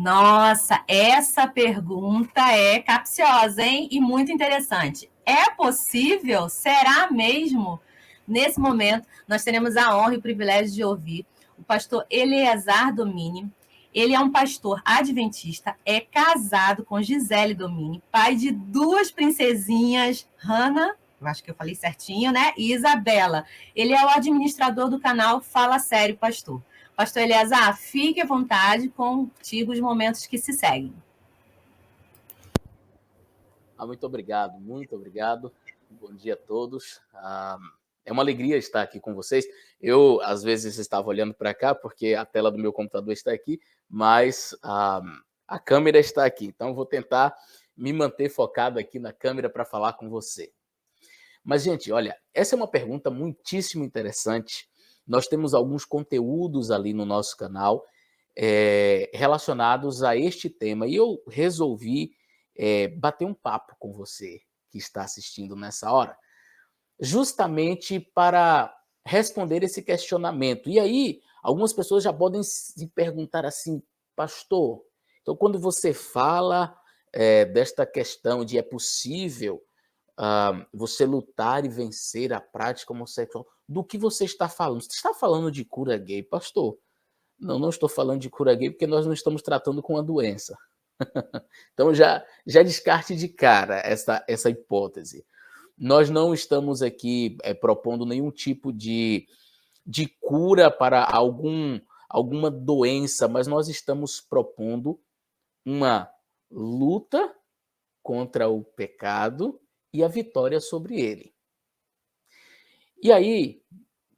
Nossa, essa pergunta é capciosa, hein? E muito interessante. É possível? Será mesmo? Nesse momento, nós teremos a honra e o privilégio de ouvir o pastor Eleazar Domini. Ele é um pastor adventista, é casado com Gisele Domini, pai de duas princesinhas, Hannah, acho que eu falei certinho, né? E Isabela. Ele é o administrador do canal Fala Sério, Pastor. Pastor Eleazar, fique à vontade, contigo os momentos que se seguem. Muito obrigado, muito obrigado. Bom dia a todos. É uma alegria estar aqui com vocês. Eu, às vezes, estava olhando para cá, porque a tela do meu computador está aqui, mas a câmera está aqui. Então, vou tentar me manter focado aqui na câmera para falar com você. Mas, gente, olha, essa é uma pergunta muitíssimo interessante. Nós temos alguns conteúdos ali no nosso canal relacionados a este tema, e eu resolvi bater um papo com você que está assistindo nessa hora, justamente para responder esse questionamento. E aí, algumas pessoas já podem se perguntar assim, pastor, então quando você fala desta questão de é possível você lutar e vencer a prática homossexual, do que você está falando? Você está falando de cura gay, pastor? Não, não estou falando de cura gay porque nós não estamos tratando com a doença. Então já descarte de cara essa hipótese. Nós não estamos aqui propondo nenhum tipo de cura para alguma doença, mas nós estamos propondo uma luta contra o pecado e a vitória sobre ele. E aí,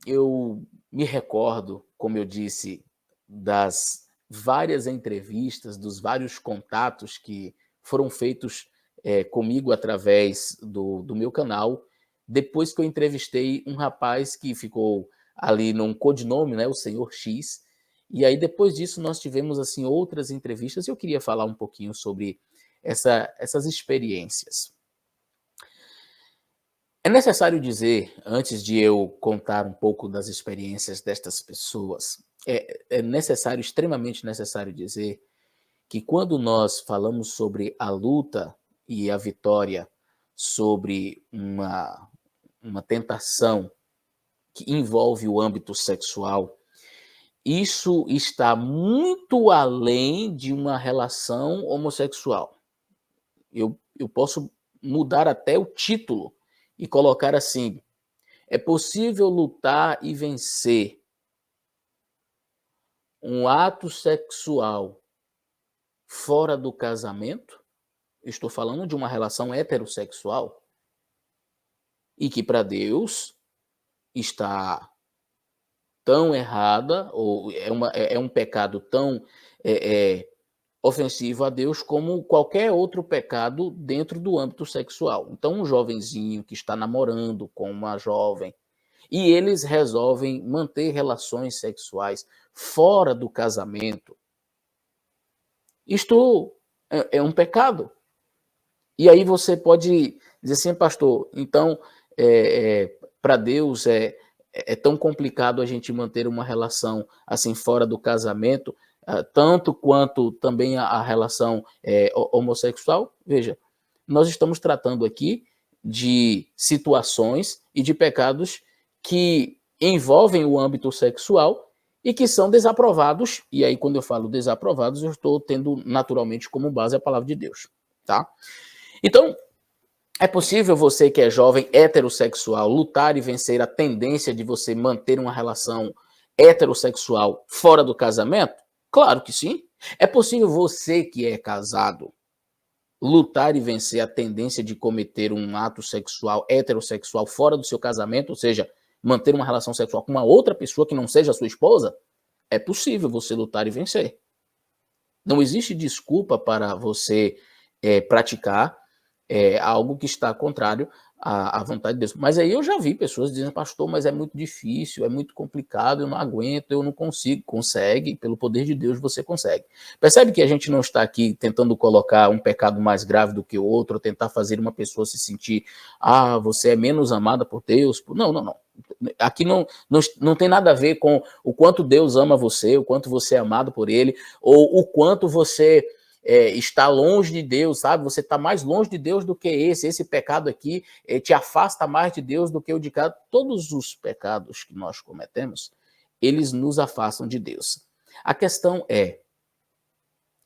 eu me recordo, como eu disse, das várias entrevistas, dos vários contatos que foram feitos comigo através do meu canal, depois que eu entrevistei um rapaz que ficou ali num codinome, né, o Senhor X, e aí depois disso nós tivemos assim outras entrevistas e eu queria falar um pouquinho sobre essas experiências. É necessário dizer, antes de eu contar um pouco das experiências destas pessoas, é necessário, extremamente necessário dizer que quando nós falamos sobre a luta e a vitória sobre uma tentação que envolve o âmbito sexual, isso está muito além de uma relação homossexual. Eu posso mudar até o título e colocar assim: é possível lutar e vencer um ato sexual fora do casamento? Estou falando de uma relação heterossexual e que para Deus está tão errada, ou é um pecado tão ofensivo a Deus como qualquer outro pecado dentro do âmbito sexual. Então, um jovenzinho que está namorando com uma jovem e eles resolvem manter relações sexuais fora do casamento, isto é um pecado. E aí você pode dizer assim, pastor, então para Deus é tão complicado a gente manter uma relação assim fora do casamento, tanto quanto também a relação homossexual? Veja, nós estamos tratando aqui de situações e de pecados que envolvem o âmbito sexual e que são desaprovados, e aí quando eu falo desaprovados, eu estou tendo naturalmente como base a palavra de Deus, tá? Então, é possível você que é jovem heterossexual lutar e vencer a tendência de você manter uma relação heterossexual fora do casamento? Claro que sim. É possível você que é casado lutar e vencer a tendência de cometer um ato sexual heterossexual fora do seu casamento, ou seja, manter uma relação sexual com uma outra pessoa que não seja a sua esposa? É possível você lutar e vencer. Não existe desculpa para você praticar algo que está contrário à vontade de Deus. Mas aí eu já vi pessoas dizendo, pastor, mas é muito difícil, é muito complicado, eu não aguento, eu não consigo. Consegue, pelo poder de Deus você consegue. Percebe que a gente não está aqui tentando colocar um pecado mais grave do que o outro, ou tentar fazer uma pessoa se sentir, você é menos amada por Deus. Não, não, não. Aqui não tem nada a ver com o quanto Deus ama você, o quanto você é amado por Ele, ou o quanto você está longe de Deus, sabe? Você está mais longe de Deus do que esse pecado aqui te afasta mais de Deus do que o de cada. Todos os pecados que nós cometemos, eles nos afastam de Deus. A questão é,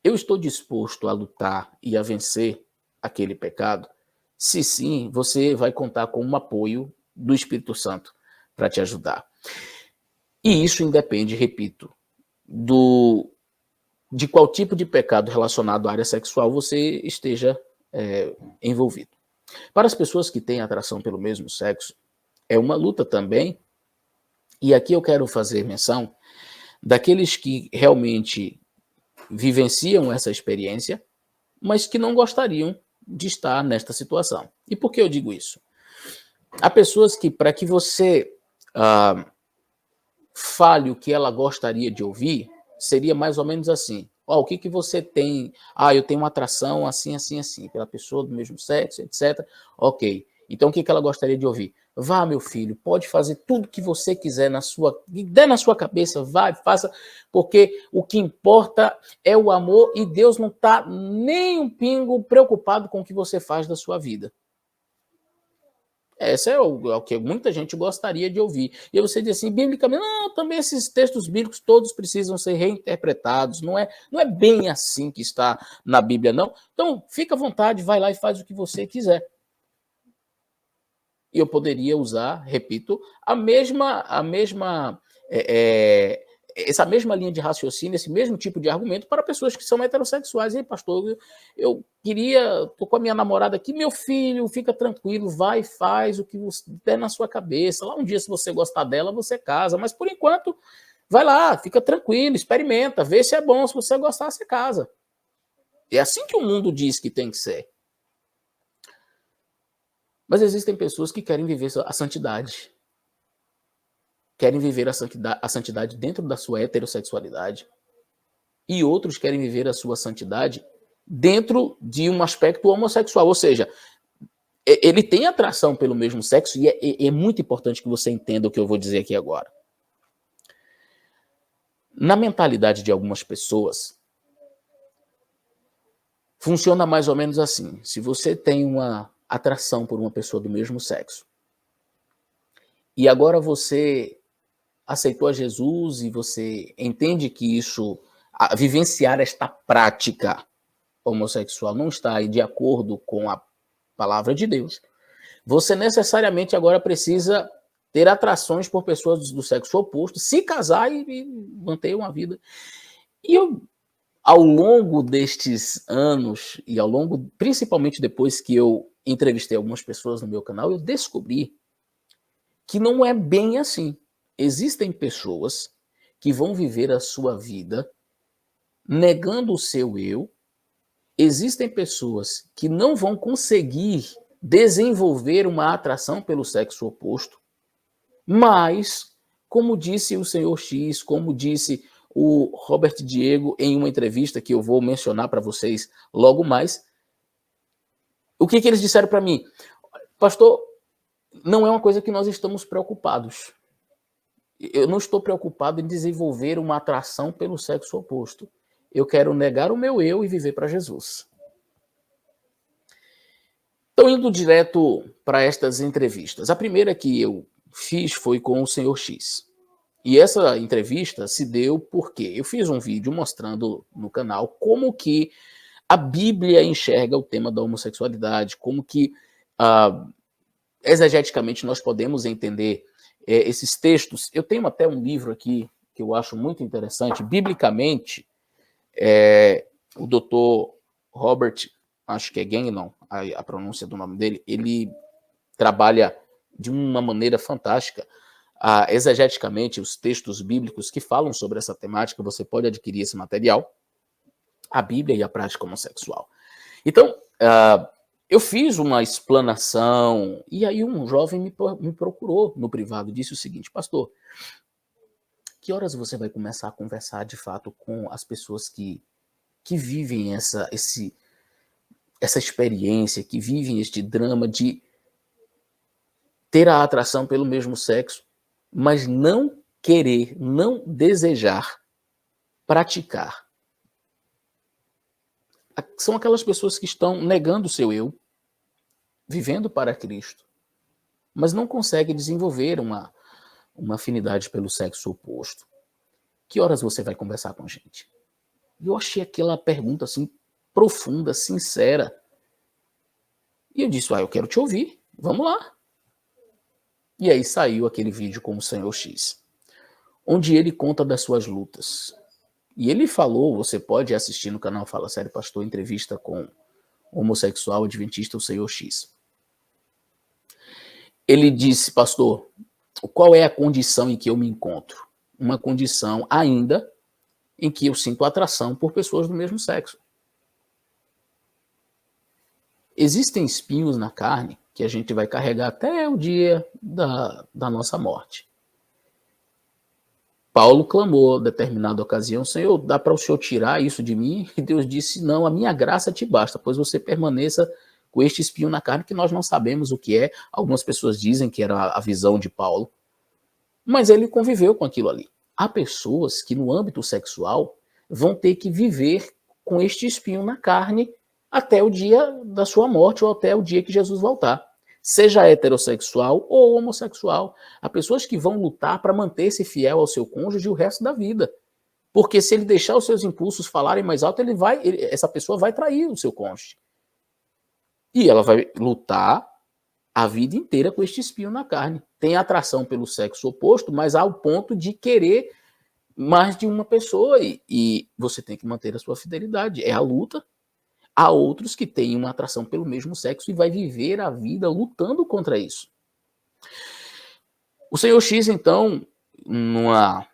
eu estou disposto a lutar e a vencer aquele pecado? Se sim, você vai contar com um apoio do Espírito Santo para te ajudar. E isso independe, repito, de qual tipo de pecado relacionado à área sexual você esteja envolvido. Para as pessoas que têm atração pelo mesmo sexo, é uma luta também, e aqui eu quero fazer menção daqueles que realmente vivenciam essa experiência, mas que não gostariam de estar nesta situação. E por que eu digo isso? Há pessoas que, para que você fale o que ela gostaria de ouvir, seria mais ou menos assim. O que você tem? Eu tenho uma atração assim, assim, assim, pela pessoa do mesmo sexo, etc. Ok. Então, o que ela gostaria de ouvir? Vá, meu filho, pode fazer tudo que você quiser der na sua cabeça, vai, faça, porque o que importa é o amor e Deus não está nem um pingo preocupado com o que você faz da sua vida. Esse é o que muita gente gostaria de ouvir. E você diz assim, biblicamente, não, também esses textos bíblicos todos precisam ser reinterpretados. Não é bem assim que está na Bíblia, não. Então, fica à vontade, vai lá e faz o que você quiser. E eu poderia usar, repito, essa mesma linha de raciocínio, esse mesmo tipo de argumento para pessoas que são heterossexuais. E aí, pastor, eu tô com a minha namorada aqui, meu filho, fica tranquilo, vai e faz o que der na sua cabeça. Lá um dia, se você gostar dela, você casa. Mas, por enquanto, vai lá, fica tranquilo, experimenta, vê se é bom. Se você gostar, você casa. É assim que o mundo diz que tem que ser. Mas existem pessoas que querem viver a santidade. Querem viver a santidade dentro da sua heterossexualidade. E outros querem viver a sua santidade dentro de um aspecto homossexual. Ou seja, ele tem atração pelo mesmo sexo e é muito importante que você entenda o que eu vou dizer aqui agora. Na mentalidade de algumas pessoas, funciona mais ou menos assim. Se você tem uma atração por uma pessoa do mesmo sexo e agora você aceitou a Jesus e você entende que vivenciar esta prática homossexual não está de acordo com a palavra de Deus, você necessariamente agora precisa ter atrações por pessoas do sexo oposto, se casar e manter uma vida. E ao longo destes anos, e principalmente depois que eu entrevistei algumas pessoas no meu canal, eu descobri que não é bem assim. Existem pessoas que vão viver a sua vida negando o seu eu. Existem pessoas que não vão conseguir desenvolver uma atração pelo sexo oposto, mas, como disse o senhor X, como disse o Robert Diego em uma entrevista que eu vou mencionar para vocês logo mais, o que eles disseram para mim? Pastor, não é uma coisa que nós estamos preocupados. Eu não estou preocupado em desenvolver uma atração pelo sexo oposto. Eu quero negar o meu eu e viver para Jesus. Então, indo direto para estas entrevistas. A primeira que eu fiz foi com o senhor X. E essa entrevista se deu porque eu fiz um vídeo mostrando no canal como que a Bíblia enxerga o tema da homossexualidade, como que exegeticamente nós podemos entender esses textos. Eu tenho até um livro aqui que eu acho muito interessante, biblicamente, o doutor Robert, acho que é Gagnon, a pronúncia do nome dele, ele trabalha de uma maneira fantástica, exegeticamente, os textos bíblicos que falam sobre essa temática. Você pode adquirir esse material, a Bíblia e a prática homossexual. Então, eu fiz uma explanação, e aí um jovem me procurou no privado e disse o seguinte: pastor, que horas você vai começar a conversar de fato com as pessoas que vivem essa experiência, que vivem este drama de ter a atração pelo mesmo sexo, mas não querer, não desejar praticar? São aquelas pessoas que estão negando o seu eu, vivendo para Cristo, mas não conseguem desenvolver uma afinidade pelo sexo oposto. Que horas você vai conversar com a gente? E eu achei aquela pergunta assim, profunda, sincera. E eu disse, eu quero te ouvir, vamos lá. E aí saiu aquele vídeo com o Senhor X, onde ele conta das suas lutas. E ele falou, você pode assistir no canal Fala Sério Pastor, entrevista com o homossexual adventista, o Senhor X. Ele disse, pastor, qual é a condição em que eu me encontro? Uma condição ainda em que eu sinto atração por pessoas do mesmo sexo. Existem espinhos na carne que a gente vai carregar até o dia da nossa morte. Paulo clamou, em determinada ocasião, Senhor, dá para o Senhor tirar isso de mim? E Deus disse, não, a minha graça te basta, pois você permaneça com este espinho na carne, que nós não sabemos o que é. Algumas pessoas dizem que era a visão de Paulo, mas ele conviveu com aquilo ali. Há pessoas que no âmbito sexual vão ter que viver com este espinho na carne até o dia da sua morte ou até o dia que Jesus voltar. Seja heterossexual ou homossexual. Há pessoas que vão lutar para manter-se fiel ao seu cônjuge o resto da vida. Porque se ele deixar os seus impulsos falarem mais alto, essa pessoa vai trair o seu cônjuge. E ela vai lutar a vida inteira com este espinho na carne. Tem atração pelo sexo oposto, mas há o ponto de querer mais de uma pessoa e você tem que manter a sua fidelidade. É a luta. Há outros que têm uma atração pelo mesmo sexo e vai viver a vida lutando contra isso. O Senhor X, então, na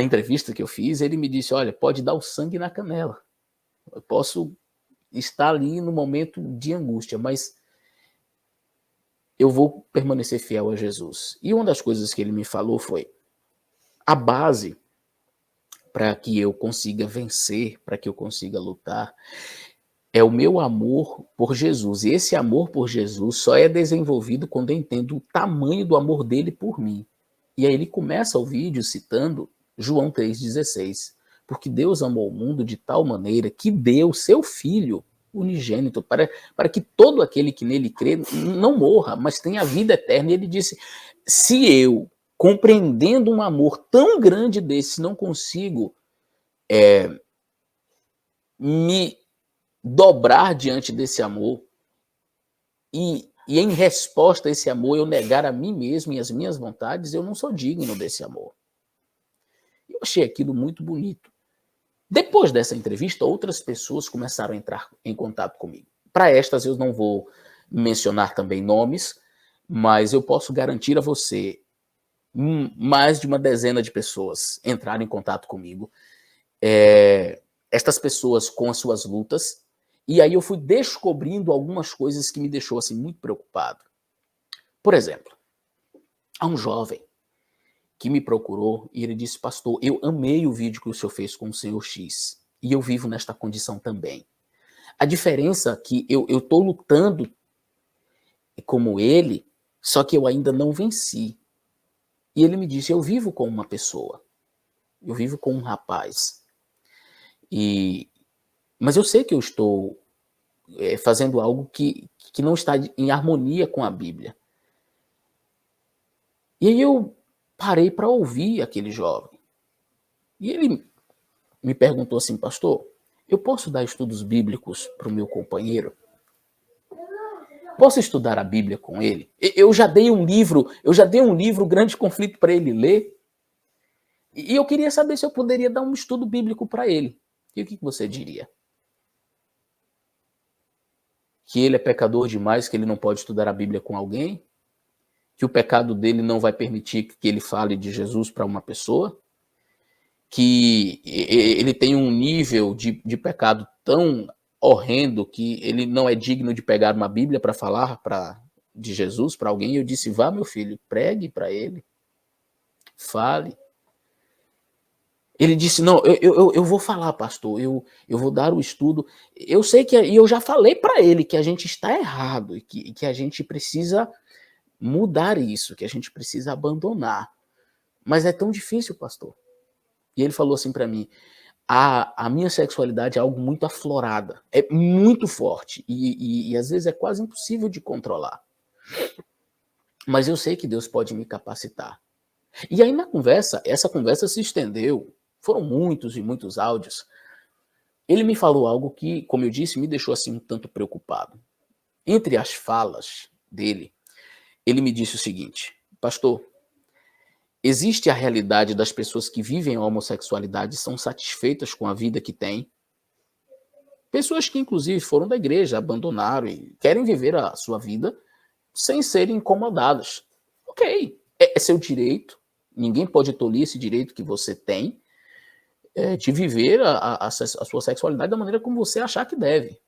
entrevista que eu fiz, ele me disse, olha, pode dar o sangue na canela. Eu posso estar ali no momento de angústia, mas eu vou permanecer fiel a Jesus. E uma das coisas que ele me falou foi, a base para que eu consiga vencer, para que eu consiga lutar, é o meu amor por Jesus. E esse amor por Jesus só é desenvolvido quando eu entendo o tamanho do amor dele por mim. E aí ele começa o vídeo citando João 3,16. Porque Deus amou o mundo de tal maneira que deu seu Filho unigênito para que todo aquele que nele crê não morra, mas tenha a vida eterna. E ele disse, se eu, compreendendo um amor tão grande desse, não consigo me dobrar diante desse amor e em resposta a esse amor eu negar a mim mesmo e as minhas vontades, eu não sou digno desse amor. Eu achei aquilo muito bonito. Depois dessa entrevista, outras pessoas começaram a entrar em contato comigo. Para estas eu não vou mencionar também nomes, mas eu posso garantir a você, mais de uma dezena de pessoas entraram em contato comigo. Estas pessoas com as suas lutas, e aí eu fui descobrindo algumas coisas que me deixou assim muito preocupado. Por exemplo, há um jovem que me procurou e ele disse, pastor, eu amei o vídeo que o senhor fez com o Senhor X e eu vivo nesta condição também. A diferença é que eu estou lutando como ele, só que eu ainda não venci. E ele me disse, eu vivo com uma pessoa, eu vivo com um rapaz, mas eu sei que eu estou fazendo algo que não está em harmonia com a Bíblia. E aí eu parei para ouvir aquele jovem. E ele me perguntou assim, pastor, eu posso dar estudos bíblicos para o meu companheiro? Posso estudar a Bíblia com ele? Eu já dei um livro, Grande Conflito, para ele ler. E eu queria saber se eu poderia dar um estudo bíblico para ele. E o que você diria? Que ele é pecador demais, que ele não pode estudar a Bíblia com alguém? Que o pecado dele não vai permitir que ele fale de Jesus para uma pessoa? Que ele tem um nível de pecado tão horrendo, que ele não é digno de pegar uma Bíblia para falar de Jesus para alguém. Eu disse, vá, meu filho, pregue para ele, fale. Ele disse, não, eu vou falar, pastor, eu vou dar o estudo. Eu sei que, e eu já falei para ele que a gente está errado, e que a gente precisa mudar isso, que a gente precisa abandonar. Mas é tão difícil, pastor. E ele falou assim para mim, a minha sexualidade é algo muito aflorada, é muito forte, e às vezes é quase impossível de controlar. Mas eu sei que Deus pode me capacitar. E aí na conversa, essa conversa se estendeu, foram muitos e muitos áudios. Ele me falou algo que, como eu disse, me deixou assim um tanto preocupado. Entre as falas dele, ele me disse o seguinte, pastor, existe a realidade das pessoas que vivem a homossexualidade e são satisfeitas com a vida que têm. Pessoas que, inclusive, foram da igreja, abandonaram e querem viver a sua vida sem serem incomodadas. Ok, é seu direito. Ninguém pode tolir esse direito que você tem de viver a sua sexualidade da maneira como você achar que deve.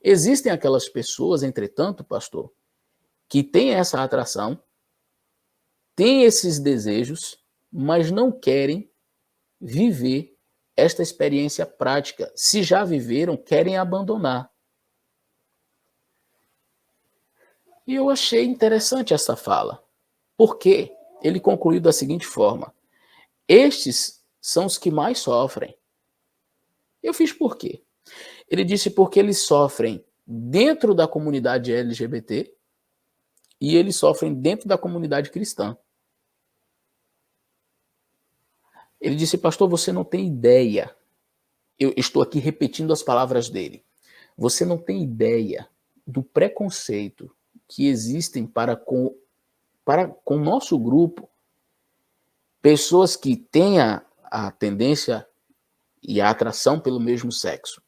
Existem aquelas pessoas, entretanto, pastor, que têm essa atração, têm esses desejos, mas não querem viver esta experiência prática. Se já viveram, querem abandonar. E eu achei interessante essa fala, porque ele concluiu da seguinte forma, estes são os que mais sofrem. Eu fiz por quê? Ele disse porque eles sofrem dentro da comunidade LGBT e eles sofrem dentro da comunidade cristã. Ele disse, pastor, você não tem ideia. Eu estou aqui repetindo as palavras dele. Você não tem ideia do preconceito que existem para com o nosso grupo, pessoas que têm a tendência e a atração pelo mesmo sexo,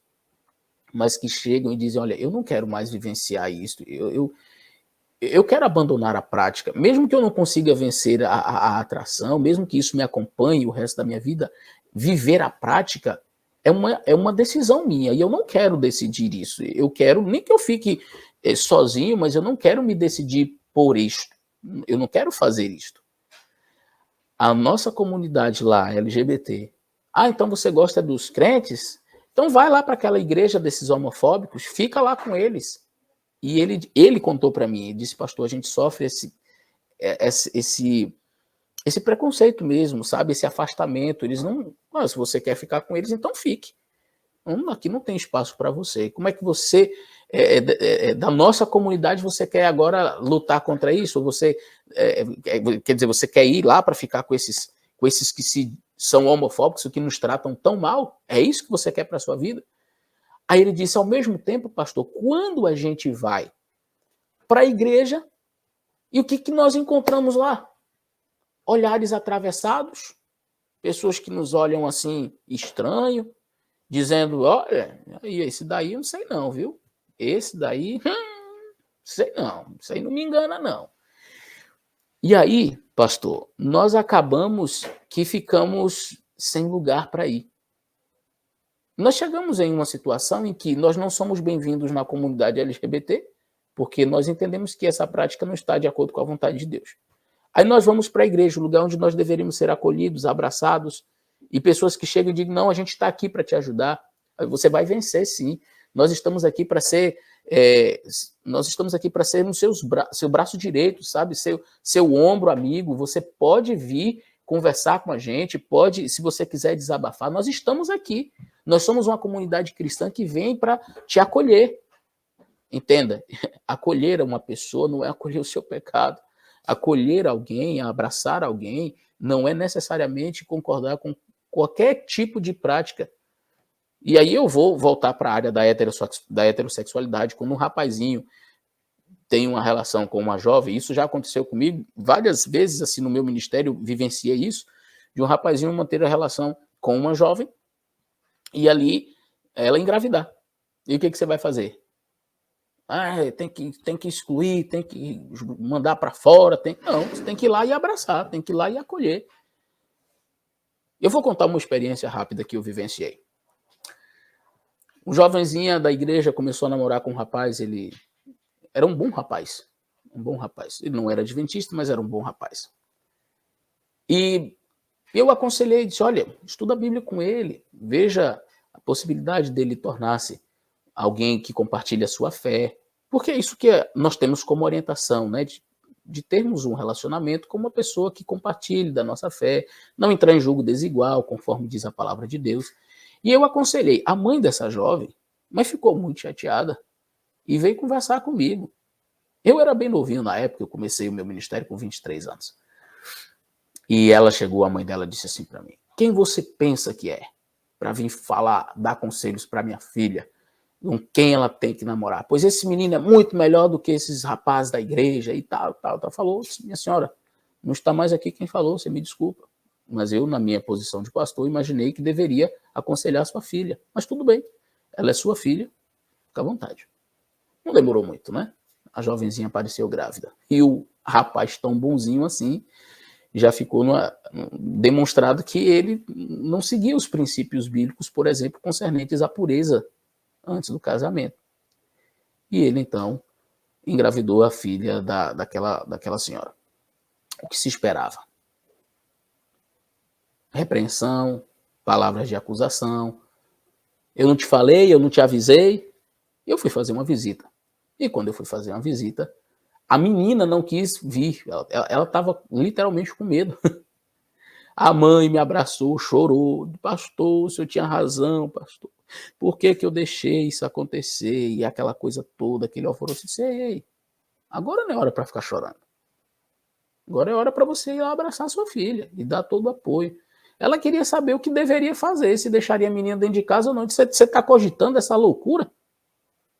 mas que chegam e dizem, olha, eu não quero mais vivenciar isso, eu quero abandonar a prática, mesmo que eu não consiga vencer a atração, mesmo que isso me acompanhe o resto da minha vida, viver a prática é uma decisão minha, e eu não quero decidir isso. Eu quero, nem que eu fique sozinho, mas eu não quero me decidir por isto. Eu não quero fazer isto. A nossa comunidade lá, LGBT, então você gosta dos crentes? Então vai lá para aquela igreja desses homofóbicos, fica lá com eles. E ele contou para mim, ele disse, pastor, a gente sofre esse preconceito mesmo, sabe? Esse afastamento. Eles não, se você quer ficar com eles, então fique. Aqui não tem espaço para você. Como é que você, da nossa comunidade, você quer agora lutar contra isso? Ou você, quer dizer, você quer ir lá para ficar com esses que são homofóbicos, que nos tratam tão mal? É isso que você quer para a sua vida? Aí ele disse, ao mesmo tempo, pastor, quando a gente vai para a igreja, e o que nós encontramos lá? Olhares atravessados, pessoas que nos olham assim estranho, dizendo, olha, esse daí eu não sei não, viu? Esse daí, sei não, isso aí não me engana não. E aí, pastor, nós acabamos que ficamos sem lugar para ir. Nós chegamos em uma situação em que nós não somos bem-vindos na comunidade LGBT, porque nós entendemos que essa prática não está de acordo com a vontade de Deus. Aí nós vamos para a igreja, o lugar onde nós deveríamos ser acolhidos, abraçados, e pessoas que chegam e dizem, não, a gente está aqui para te ajudar. Aí você vai vencer, sim. Nós estamos aqui para ser, no seu braço direito, sabe? Seu ombro amigo. Você pode vir conversar com a gente, pode, se você quiser desabafar, nós estamos aqui. Nós somos uma comunidade cristã que vem para te acolher. Entenda, acolher uma pessoa não é acolher o seu pecado. Acolher alguém, abraçar alguém, não é necessariamente concordar com qualquer tipo de prática. E aí eu vou voltar para a área da heterossexualidade, quando um rapazinho tem uma relação com uma jovem, isso já aconteceu comigo várias vezes, assim, no meu ministério, vivenciei isso, de um rapazinho manter a relação com uma jovem, e ali ela engravidar. E o que você vai fazer? Tem que excluir, tem que mandar para fora. Não, você tem que ir lá e abraçar, tem que ir lá e acolher. Eu vou contar uma experiência rápida que eu vivenciei. Um jovenzinho da igreja começou a namorar com um rapaz, ele era um bom rapaz. Um bom rapaz. Ele não era adventista, mas era um bom rapaz. E eu aconselhei, disse, olha, estuda a Bíblia com ele, veja a possibilidade dele tornar-se alguém que compartilha a sua fé, porque é isso que nós temos como orientação, né? De termos um relacionamento com uma pessoa que compartilhe da nossa fé, não entrar em julgo desigual, conforme diz a palavra de Deus. E eu aconselhei a mãe dessa jovem, mas ficou muito chateada e veio conversar comigo. Eu era bem novinho na época, eu comecei o meu ministério com 23 anos. E ela chegou, a mãe dela disse assim para mim, quem você pensa que é para vir falar, dar conselhos para minha filha, com quem ela tem que namorar? Pois esse menino é muito melhor do que esses rapazes da igreja e tal. Falou, minha senhora, não está mais aqui quem falou, você me desculpa. Mas eu, na minha posição de pastor, imaginei que deveria aconselhar sua filha. Mas tudo bem, ela é sua filha, fica à vontade. Não demorou muito, né? A jovenzinha apareceu grávida. E o rapaz tão bonzinho assim, já ficou demonstrado que ele não seguia os princípios bíblicos, por exemplo, concernentes à pureza antes do casamento. E ele, então, engravidou a filha daquela senhora. O que se esperava? Repreensão, palavras de acusação. Eu não te falei, eu não te avisei. Eu fui fazer uma visita. E quando eu fui fazer uma visita, a menina não quis vir. Ela estava literalmente com medo. A mãe me abraçou, chorou. Pastor, o senhor tinha razão, pastor. Por que eu deixei isso acontecer? E aquela coisa toda, aquele alvoroço. Eu disse, ei, agora não é hora para ficar chorando. Agora é hora para você ir lá abraçar sua filha e dar todo o apoio. Ela queria saber o que deveria fazer, se deixaria a menina dentro de casa ou não. Você está cogitando essa loucura?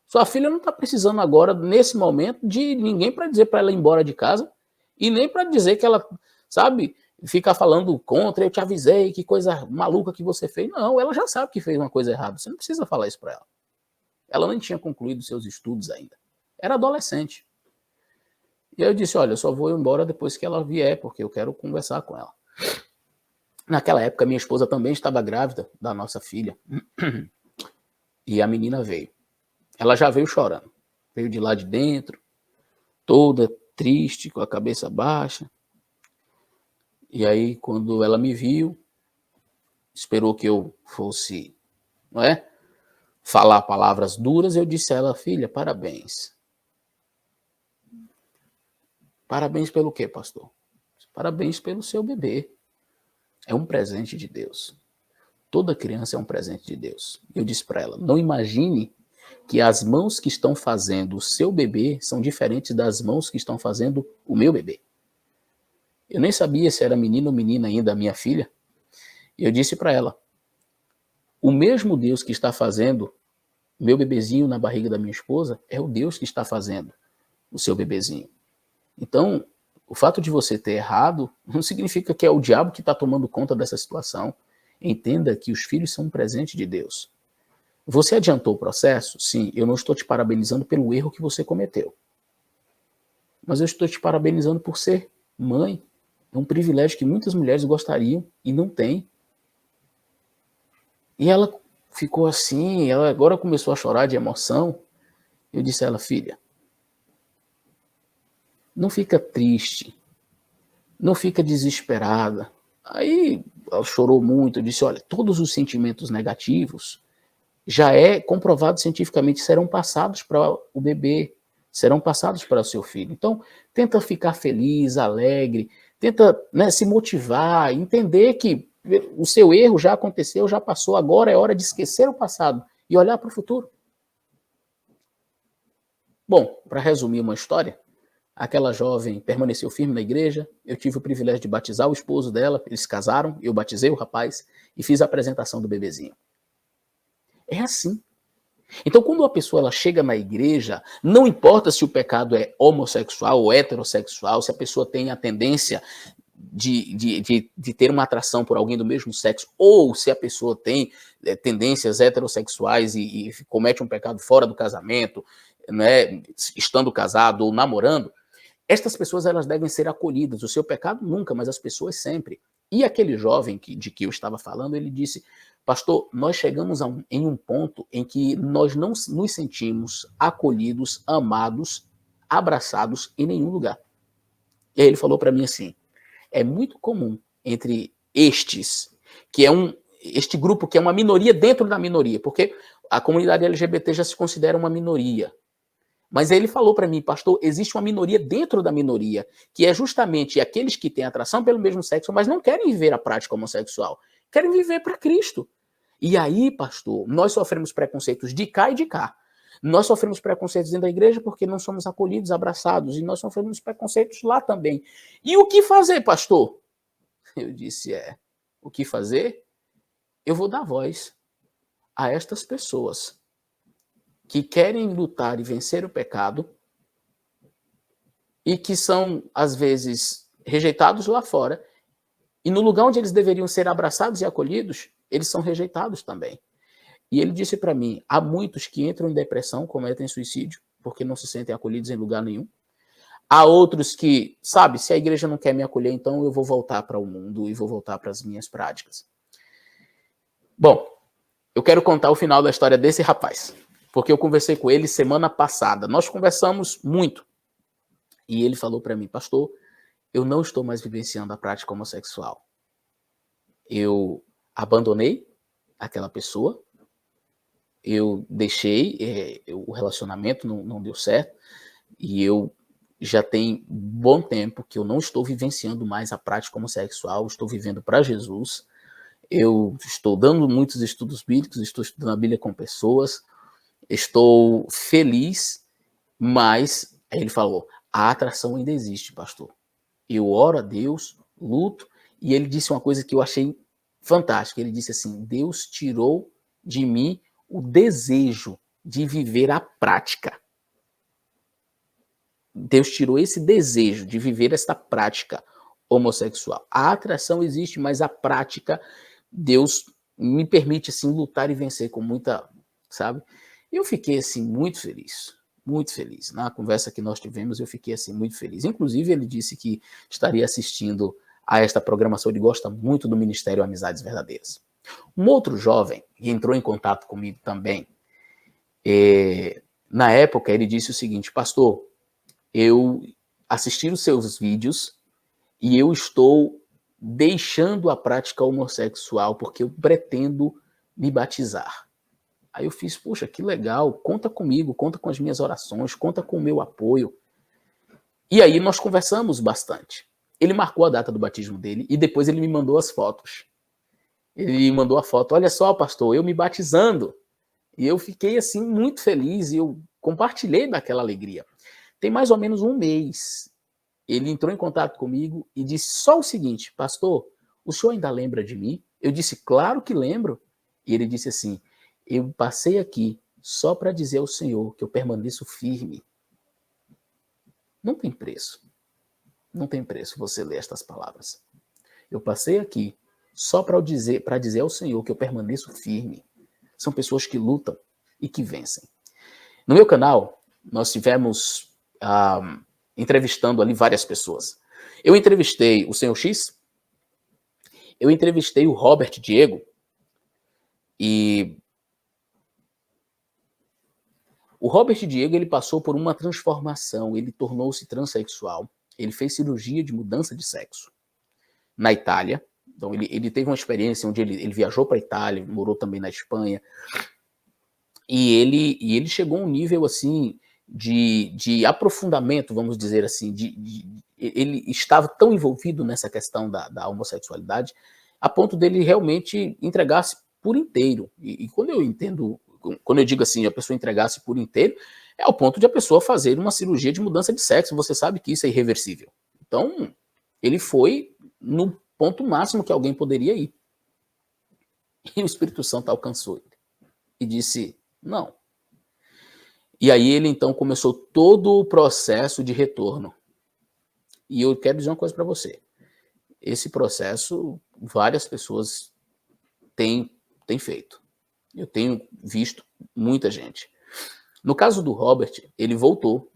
Sua filha não está precisando agora, nesse momento, de ninguém para dizer para ela ir embora de casa e nem para dizer que ela, sabe, fica falando contra, eu te avisei, que coisa maluca que você fez. Não, ela já sabe que fez uma coisa errada, você não precisa falar isso para ela. Ela nem tinha concluído seus estudos ainda. Era adolescente. E aí eu disse, olha, eu só vou embora depois que ela vier, porque eu quero conversar com ela. Naquela época, minha esposa também estava grávida da nossa filha. E a menina veio. Ela já veio chorando. Veio de lá de dentro, toda triste, com a cabeça baixa. E aí, quando ela me viu, esperou que eu fosse, não é, falar palavras duras, eu disse a ela, filha, parabéns. Parabéns pelo quê, pastor? Parabéns pelo seu bebê. É um presente de Deus. Toda criança é um presente de Deus. Eu disse para ela, não imagine que as mãos que estão fazendo o seu bebê são diferentes das mãos que estão fazendo o meu bebê. Eu nem sabia se era menino ou menina ainda, a minha filha. E eu disse para ela, o mesmo Deus que está fazendo o meu bebezinho na barriga da minha esposa é o Deus que está fazendo o seu bebezinho. Então, o fato de você ter errado não significa que é o diabo que está tomando conta dessa situação. Entenda que os filhos são um presente de Deus. Você adiantou o processo? Sim, eu não estou te parabenizando pelo erro que você cometeu. Mas eu estou te parabenizando por ser mãe. É um privilégio que muitas mulheres gostariam e não têm. E ela ficou assim, ela agora começou a chorar de emoção. Eu disse a ela, filha, não fica triste, não fica desesperada. Aí ela chorou muito, eu disse, olha, todos os sentimentos negativos já é comprovado cientificamente, serão passados para o bebê, serão passados para o seu filho. Então, tenta ficar feliz, alegre, tenta, né, se motivar, entender que o seu erro já aconteceu, já passou, agora é hora de esquecer o passado e olhar para o futuro. Bom, para resumir uma história, aquela jovem permaneceu firme na igreja, eu tive o privilégio de batizar o esposo dela, eles casaram, eu batizei o rapaz e fiz a apresentação do bebezinho. É assim. Então, quando uma pessoa ela chega na igreja, não importa se o pecado é homossexual ou heterossexual, se a pessoa tem a tendência de ter uma atração por alguém do mesmo sexo, ou se a pessoa tem tendências heterossexuais e comete um pecado fora do casamento, né, estando casado ou namorando, estas pessoas elas devem ser acolhidas. O seu pecado nunca, mas as pessoas sempre. E aquele jovem de que eu estava falando, ele disse: pastor, nós chegamos em um ponto em que nós não nos sentimos acolhidos, amados, abraçados em nenhum lugar. E aí ele falou para mim assim: é muito comum entre estes, este grupo que é uma minoria dentro da minoria, porque a comunidade LGBT já se considera uma minoria. Mas ele falou para mim, pastor, existe uma minoria dentro da minoria, que é justamente aqueles que têm atração pelo mesmo sexo, mas não querem viver a prática homossexual, querem viver para Cristo. E aí, pastor, nós sofremos preconceitos de cá e de cá. Nós sofremos preconceitos dentro da igreja porque não somos acolhidos, abraçados, e nós sofremos preconceitos lá também. E o que fazer, pastor? Eu disse, o que fazer? Eu vou dar voz a estas pessoas que querem lutar e vencer o pecado e que são, às vezes, rejeitados lá fora, e no lugar onde eles deveriam ser abraçados e acolhidos, eles são rejeitados também. E ele disse para mim, há muitos que entram em depressão, cometem suicídio, porque não se sentem acolhidos em lugar nenhum. Há outros que, sabe, se a igreja não quer me acolher, então eu vou voltar para o mundo e vou voltar para as minhas práticas. Bom, eu quero contar o final da história desse rapaz, porque eu conversei com ele semana passada. Nós conversamos muito. E ele falou para mim, pastor, eu não estou mais vivenciando a prática homossexual. Eu abandonei aquela pessoa, eu deixei, o relacionamento não deu certo, e eu já tem bom tempo que eu não estou vivenciando mais a prática homossexual, estou vivendo para Jesus, eu estou dando muitos estudos bíblicos, estou estudando a Bíblia com pessoas, estou feliz, mas, aí ele falou, a atração ainda existe, pastor. Eu oro a Deus, luto, e ele disse uma coisa que eu achei fantástica, ele disse assim, Deus tirou de mim o desejo de viver a prática. Deus tirou esse desejo de viver esta prática homossexual. A atração existe, mas a prática, Deus me permite assim lutar e vencer com muita, sabe? Eu fiquei assim muito feliz. Muito feliz. Na conversa que nós tivemos, eu fiquei assim muito feliz. Inclusive, ele disse que estaria assistindo a esta programação, ele gosta muito do Ministério Amizades Verdadeiras. Um outro jovem que entrou em contato comigo também, na época ele disse o seguinte, pastor, eu assisti os seus vídeos e eu estou deixando a prática homossexual porque eu pretendo me batizar. Aí eu fiz, puxa, que legal, conta comigo, conta com as minhas orações, conta com o meu apoio. E aí nós conversamos bastante. Ele marcou a data do batismo dele e depois ele me mandou as fotos. Ele mandou a foto, olha só, pastor, eu me batizando. E eu fiquei assim muito feliz e eu compartilhei daquela alegria. Tem mais ou menos um mês, ele entrou em contato comigo e disse só o seguinte, pastor, o senhor ainda lembra de mim? Eu disse, claro que lembro. E ele disse assim, eu passei aqui só para dizer ao Senhor que eu permaneço firme. Não tem preço. Não tem preço você ler estas palavras. Eu passei aqui só para dizer ao Senhor que eu permaneço firme. São pessoas que lutam e que vencem. No meu canal, nós tivemos entrevistando ali várias pessoas. Eu entrevistei o Senhor X, eu entrevistei o Robert Diego, e o Robert Diego, ele passou por uma transformação, ele tornou-se transexual, ele fez cirurgia de mudança de sexo na Itália, então ele teve uma experiência onde ele viajou para a Itália, morou também na Espanha, e ele chegou a um nível assim de aprofundamento, vamos dizer assim, ele estava tão envolvido nessa questão da homossexualidade, a ponto dele realmente entregar-se por inteiro, e quando eu digo assim, a pessoa entregar-se por inteiro, é ao ponto de a pessoa fazer uma cirurgia de mudança de sexo. Você sabe que isso é irreversível. Então, ele foi no ponto máximo que alguém poderia ir. E o Espírito Santo alcançou ele. E disse, não. E aí ele, então, começou todo o processo de retorno. E eu quero dizer uma coisa para você. Esse processo, várias pessoas têm feito. Eu tenho visto muita gente. No caso do Robert, ele voltou,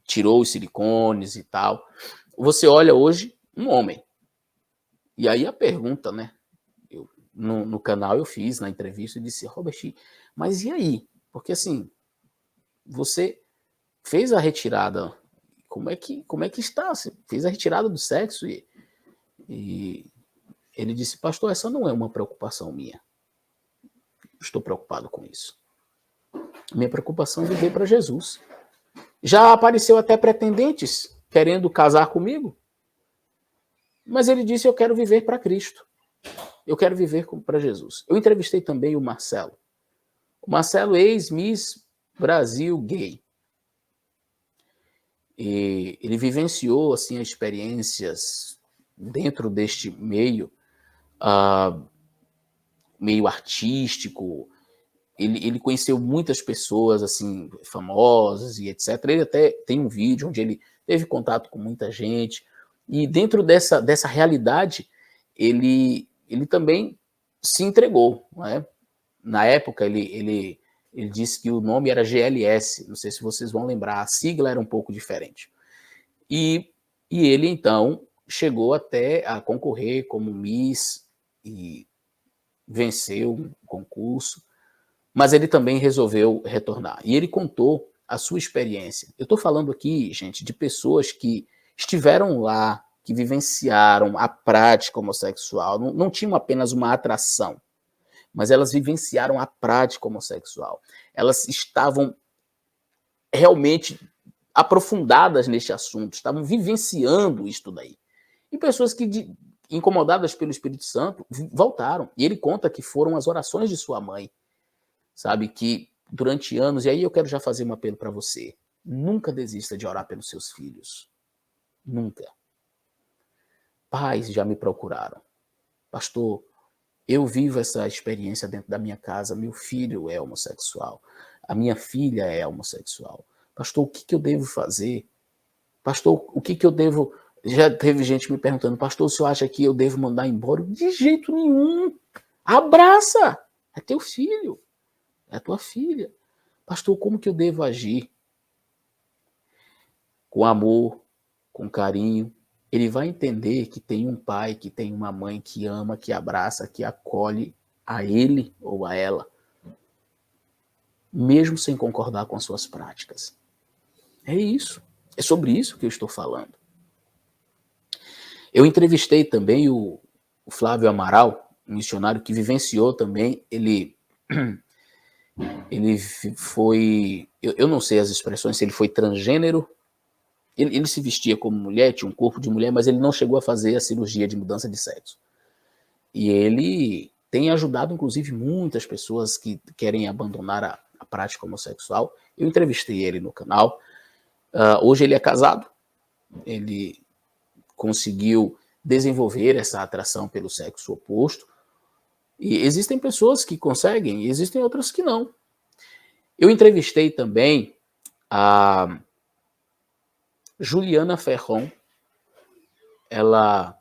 tirou os silicones e tal. Você olha hoje um homem. E aí a pergunta, né? No canal eu fiz, na entrevista, eu disse, Robert, mas e aí? Porque assim, você fez a retirada, como é que está? Você fez a retirada do sexo e ele disse, pastor, essa não é uma preocupação minha. Estou preocupado com isso. Minha preocupação é viver para Jesus. Já apareceu até pretendentes querendo casar comigo, mas ele disse, eu quero viver para Cristo. Eu quero viver para Jesus. Eu entrevistei também o Marcelo. O Marcelo, ex-Miss Brasil gay. E ele vivenciou assim, experiências dentro deste meio, meio artístico. Ele conheceu muitas pessoas assim famosas e etc. Ele até tem um vídeo onde ele teve contato com muita gente. E dentro dessa realidade, ele também se entregou. Não é? Na época, ele disse que o nome era GLS, não sei se vocês vão lembrar, a sigla era um pouco diferente. E ele, então, chegou até a concorrer como Miss e venceu um concurso, mas ele também resolveu retornar. E ele contou a sua experiência. Eu estou falando aqui, gente, de pessoas que estiveram lá, que vivenciaram a prática homossexual, não tinham apenas uma atração, mas elas vivenciaram a prática homossexual. Elas estavam realmente aprofundadas neste assunto, estavam vivenciando isto daí. E pessoas que, incomodadas pelo Espírito Santo, voltaram. E ele conta que foram as orações de sua mãe, sabe, que durante anos, e aí eu quero já fazer um apelo para você, nunca desista de orar pelos seus filhos. Nunca. Pais já me procuraram. Pastor, eu vivo essa experiência dentro da minha casa, meu filho é homossexual, a minha filha é homossexual. Pastor, o que eu devo fazer? Pastor, o que eu devo... Já teve gente me perguntando, pastor, o senhor acha que eu devo mandar embora? De jeito nenhum. Abraça. É teu filho. É tua filha. Pastor, como que eu devo agir? Com amor, com carinho. Ele vai entender que tem um pai, que tem uma mãe que ama, que abraça, que acolhe a ele ou a ela, mesmo sem concordar com as suas práticas. É isso. É sobre isso que eu estou falando. Eu entrevistei também o Flávio Amaral, um missionário que vivenciou também, ele foi, eu não sei as expressões, se ele foi transgênero, ele se vestia como mulher, tinha um corpo de mulher, mas ele não chegou a fazer a cirurgia de mudança de sexo. E ele tem ajudado, inclusive, muitas pessoas que querem abandonar a prática homossexual. Eu entrevistei ele no canal. Hoje ele é casado, ele conseguiu desenvolver essa atração pelo sexo oposto. E existem pessoas que conseguem, e existem outras que não. Eu entrevistei também a Juliana Ferron. Ela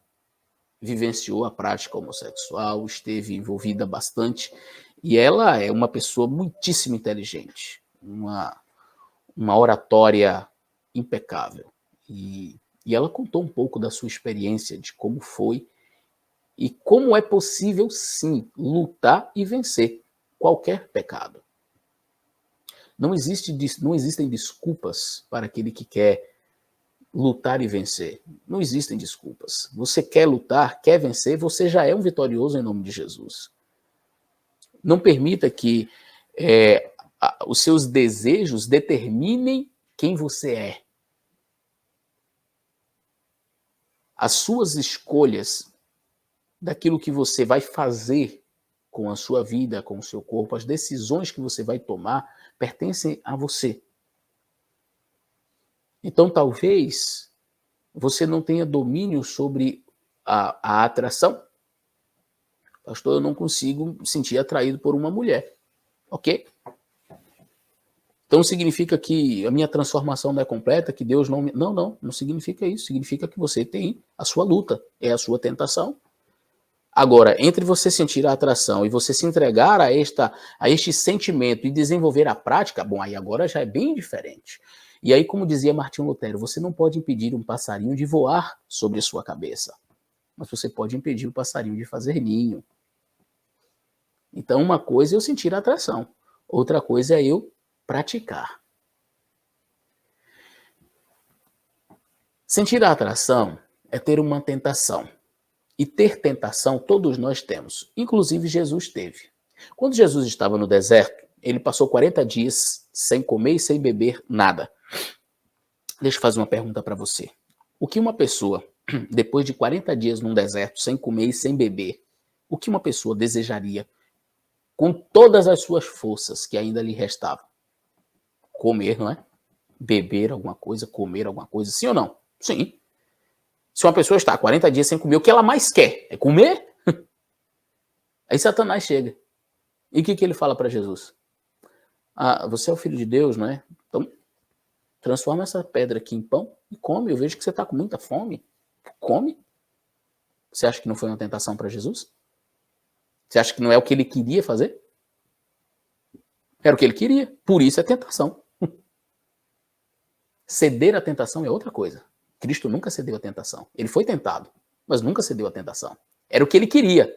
vivenciou a prática homossexual, esteve envolvida bastante, e ela é uma pessoa muitíssimo inteligente, uma oratória impecável. E ela contou um pouco da sua experiência, de como foi e como é possível, sim, lutar e vencer qualquer pecado. Não existem desculpas para aquele que quer lutar e vencer. Não existem desculpas. Você quer lutar, quer vencer, você já é um vitorioso em nome de Jesus. Não permita que os seus desejos determinem quem você é. As suas escolhas daquilo que você vai fazer com a sua vida, com o seu corpo, as decisões que você vai tomar, pertencem a você. Então, talvez você não tenha domínio sobre a atração. Pastor, eu não consigo me sentir atraído por uma mulher. Ok? Então significa que a minha transformação não é completa, que Deus não... Não significa isso. Significa que você tem a sua luta, é a sua tentação. Agora, entre você sentir a atração e você se entregar a este sentimento e desenvolver a prática, bom, aí agora já é bem diferente. E aí, como dizia Martinho Lutero, você não pode impedir um passarinho de voar sobre a sua cabeça. mas você pode impedir o passarinho de fazer ninho. Então, uma coisa é eu sentir a atração, outra coisa é eu praticar. Sentir a atração é ter uma tentação. E ter tentação todos nós temos, inclusive Jesus teve. Quando Jesus estava no deserto, ele passou 40 dias sem comer e sem beber nada. Deixa eu fazer uma pergunta para você. O que uma pessoa, depois de 40 dias num deserto, sem comer e sem beber, o que uma pessoa desejaria com todas as suas forças que ainda lhe restavam? Comer, não é? Beber alguma coisa, comer alguma coisa, sim ou não? Sim. Se uma pessoa está 40 dias sem comer, o que ela mais quer é comer? Aí Satanás chega. E o que ele fala para Jesus? Ah, você é o filho de Deus, não é? Então, transforma essa pedra aqui em pão e come. Eu vejo que você está com muita fome. Come. Você acha que não foi uma tentação para Jesus? Você acha que não é o que ele queria fazer? Era o que ele queria. Por isso é tentação. Ceder à tentação é outra coisa. Cristo nunca cedeu à tentação. Ele foi tentado, mas nunca cedeu à tentação. Era o que ele queria.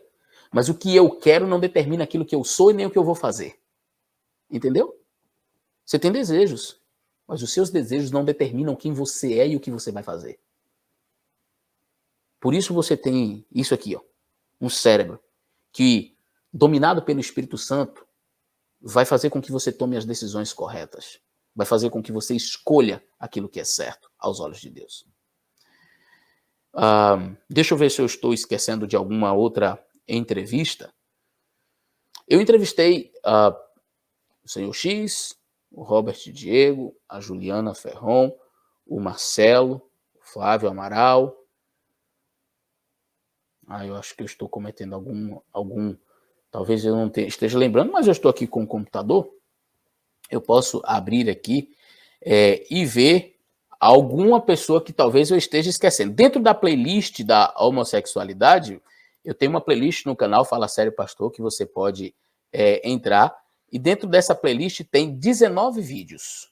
Mas o que eu quero não determina aquilo que eu sou e nem o que eu vou fazer. Entendeu? Você tem desejos, mas os seus desejos não determinam quem você é e o que você vai fazer. Por isso você tem isso aqui, ó, um cérebro que, dominado pelo Espírito Santo, vai fazer com que você tome as decisões corretas. Vai fazer com que você escolha aquilo que é certo aos olhos de Deus. Deixa eu ver se eu estou esquecendo de alguma outra entrevista. Eu entrevistei o Senhor X, o Robert Diego, a Juliana Ferron, o Marcelo, o Flávio Amaral. Eu acho que eu estou cometendo algum talvez eu não esteja lembrando, mas eu estou aqui com o computador. Eu posso abrir aqui e ver alguma pessoa que talvez eu esteja esquecendo. Dentro da playlist da homossexualidade, eu tenho uma playlist no canal Fala Sério Pastor que você pode entrar. E dentro dessa playlist tem 19 vídeos.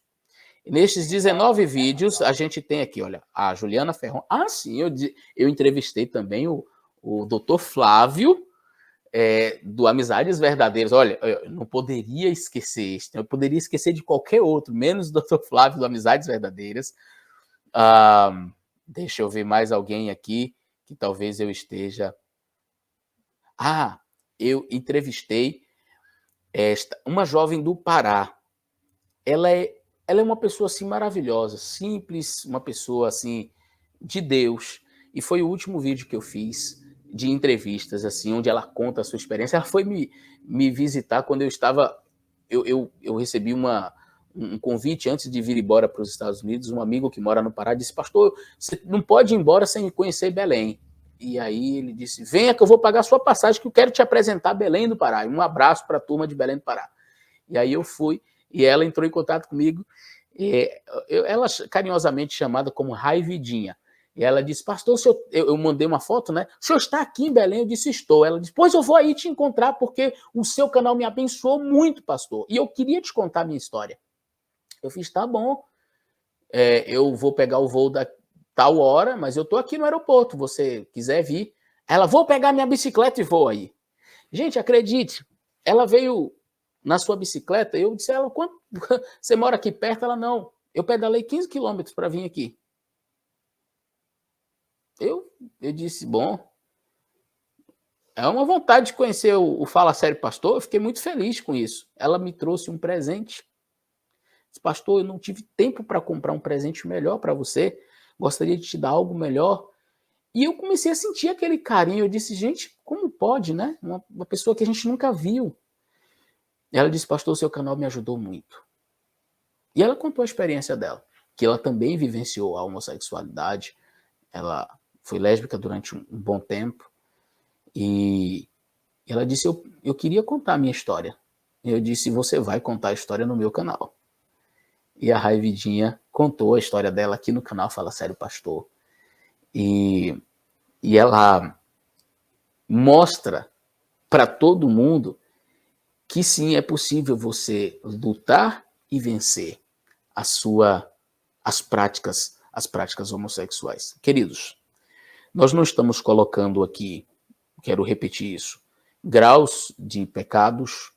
E nesses 19 vídeos, a gente tem aqui, olha, a Juliana Ferron. Sim, eu entrevistei também o Dr. Flávio, do Amizades Verdadeiras. Olha, eu não poderia esquecer este, eu poderia esquecer de qualquer outro, menos do Dr. Flávio do Amizades Verdadeiras. Deixa eu ver mais alguém aqui que talvez eu esteja... eu entrevistei uma jovem do Pará. Ela é uma pessoa assim maravilhosa, simples, uma pessoa assim de Deus. E foi o último vídeo que eu fiz de entrevistas, assim, onde ela conta a sua experiência. Ela foi me visitar quando eu estava... Eu recebi um convite antes de vir embora para os Estados Unidos. Um amigo que mora no Pará disse: pastor, você não pode ir embora sem conhecer Belém. E aí ele disse: venha que eu vou pagar a sua passagem, que eu quero te apresentar Belém do Pará. E um abraço para a turma de Belém do Pará. E aí eu fui, e ela entrou em contato comigo, ela carinhosamente chamada como Raividinha. E ela disse: pastor, eu mandei uma foto, né? O senhor está aqui em Belém? Eu disse: estou. Ela disse: pois eu vou aí te encontrar, porque o seu canal me abençoou muito, pastor. E eu queria te contar a minha história. Eu fiz: tá bom, eu vou pegar o voo da tal hora, mas eu estou aqui no aeroporto, você quiser vir. Ela: vou pegar minha bicicleta e vou aí. Gente, acredite, ela veio na sua bicicleta. Eu disse a ela: quanto você mora aqui perto? Ela: não, eu pedalei 15 quilômetros para vir aqui. Eu disse: bom, é uma vontade de conhecer o Fala Sério Pastor. Eu fiquei muito feliz com isso. Ela me trouxe um presente. Disse: pastor, eu não tive tempo para comprar um presente melhor para você. Gostaria de te dar algo melhor. E eu comecei a sentir aquele carinho. Eu disse: gente, como pode, né? Uma pessoa que a gente nunca viu. Ela disse: pastor, seu canal me ajudou muito. E ela contou a experiência dela, que ela também vivenciou a homossexualidade. Ela foi lésbica durante um bom tempo. E ela disse: eu queria contar a minha história. Eu disse: você vai contar a história no meu canal. E a Raividinha contou a história dela aqui no canal Fala Sério Pastor. E ela mostra para todo mundo que sim, é possível você lutar e vencer as práticas homossexuais. Queridos, Nós não estamos colocando aqui, quero repetir isso, graus de pecados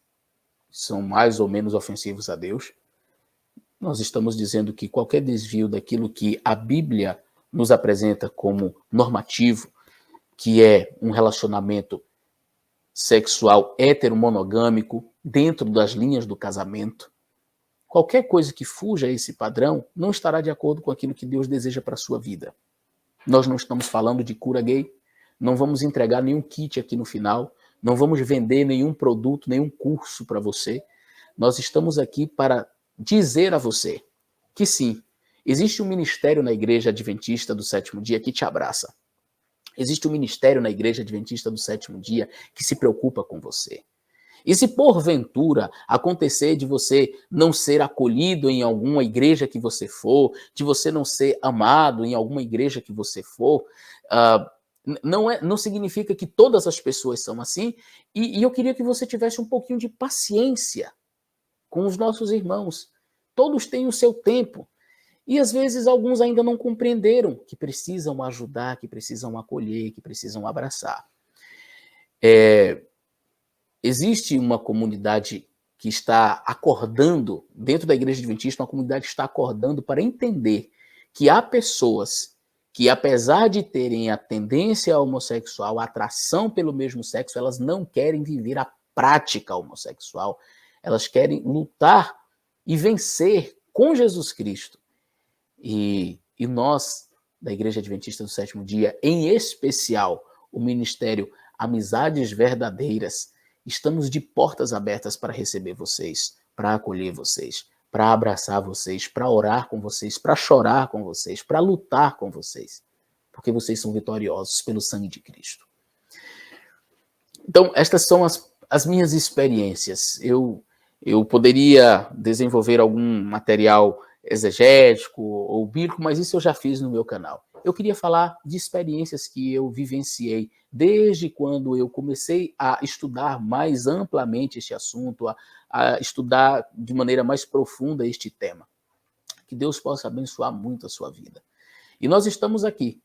são mais ou menos ofensivos a Deus. Nós estamos dizendo que qualquer desvio daquilo que a Bíblia nos apresenta como normativo, que é um relacionamento sexual heteromonogâmico dentro das linhas do casamento, qualquer coisa que fuja a esse padrão não estará de acordo com aquilo que Deus deseja para a sua vida. Nós não estamos falando de cura gay, não vamos entregar nenhum kit aqui no final, não vamos vender nenhum produto, nenhum curso para você. Nós estamos aqui para dizer a você que sim, existe um ministério na Igreja Adventista do Sétimo Dia que te abraça. Existe um ministério na Igreja Adventista do Sétimo Dia que se preocupa com você. E se porventura acontecer de você não ser acolhido em alguma igreja que você for, de você não ser amado em alguma igreja que você for, não significa que todas as pessoas são assim, e eu queria que você tivesse um pouquinho de paciência com os nossos irmãos. Todos têm o seu tempo. E às vezes alguns ainda não compreenderam que precisam ajudar, que precisam acolher, que precisam abraçar. Existe uma comunidade que está acordando, dentro da Igreja Adventista, uma comunidade que está acordando para entender que há pessoas que, apesar de terem a tendência homossexual, a atração pelo mesmo sexo, elas não querem viver a prática homossexual. Elas querem lutar e vencer com Jesus Cristo. E nós, da Igreja Adventista do Sétimo Dia, em especial o Ministério Amizades Verdadeiras, estamos de portas abertas para receber vocês, para acolher vocês, para abraçar vocês, para orar com vocês, para chorar com vocês, para lutar com vocês, porque vocês são vitoriosos pelo sangue de Cristo. Então, estas são as minhas experiências. Eu poderia desenvolver algum material exegético ou bíblico, mas isso eu já fiz no meu canal. Eu queria falar de experiências que eu vivenciei desde quando eu comecei a estudar mais amplamente este assunto, a estudar de maneira mais profunda este tema. Que Deus possa abençoar muito a sua vida. E nós estamos aqui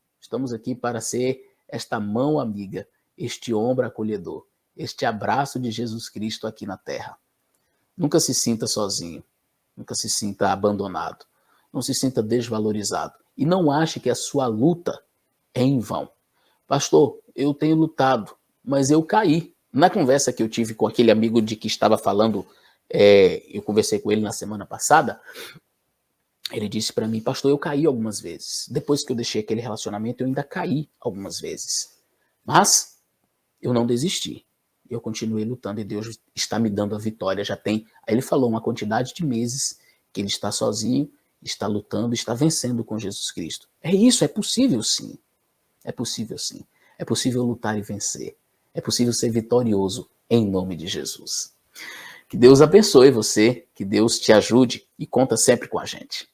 para ser esta mão amiga, este ombro acolhedor, este abraço de Jesus Cristo aqui na terra. Nunca se sinta sozinho. Nunca se sinta abandonado, não se sinta desvalorizado. E não ache que a sua luta é em vão. Pastor, eu tenho lutado, mas eu caí. Na conversa que eu tive com aquele amigo de que estava falando, eu conversei com ele na semana passada, ele disse para mim, pastor, eu caí algumas vezes. Depois que eu deixei aquele relacionamento, eu ainda caí algumas vezes. Mas eu não desisti. Eu continuei lutando e Deus está me dando a vitória. Já tem, aí ele falou uma quantidade de meses que ele está sozinho, está lutando, está vencendo com Jesus Cristo. É isso, é possível sim. É possível sim. É possível lutar e vencer. É possível ser vitorioso em nome de Jesus. Que Deus abençoe você, que Deus te ajude e conta sempre com a gente.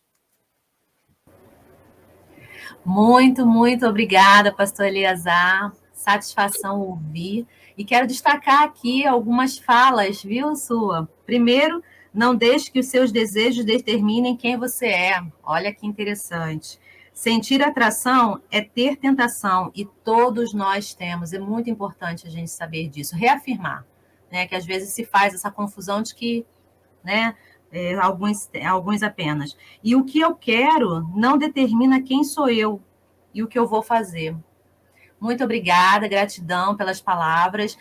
Muito, muito obrigada, pastor Eliazar. Satisfação ouvir. E quero destacar aqui algumas falas, viu, sua? Primeiro, não deixe que os seus desejos determinem quem você é. Olha que interessante. Sentir atração é ter tentação, e todos nós temos. É muito importante a gente saber disso. Reafirmar, né? Que às vezes se faz essa confusão de que, né, alguns apenas. E o que eu quero não determina quem sou eu e o que eu vou fazer. Muito obrigada, gratidão pelas palavras.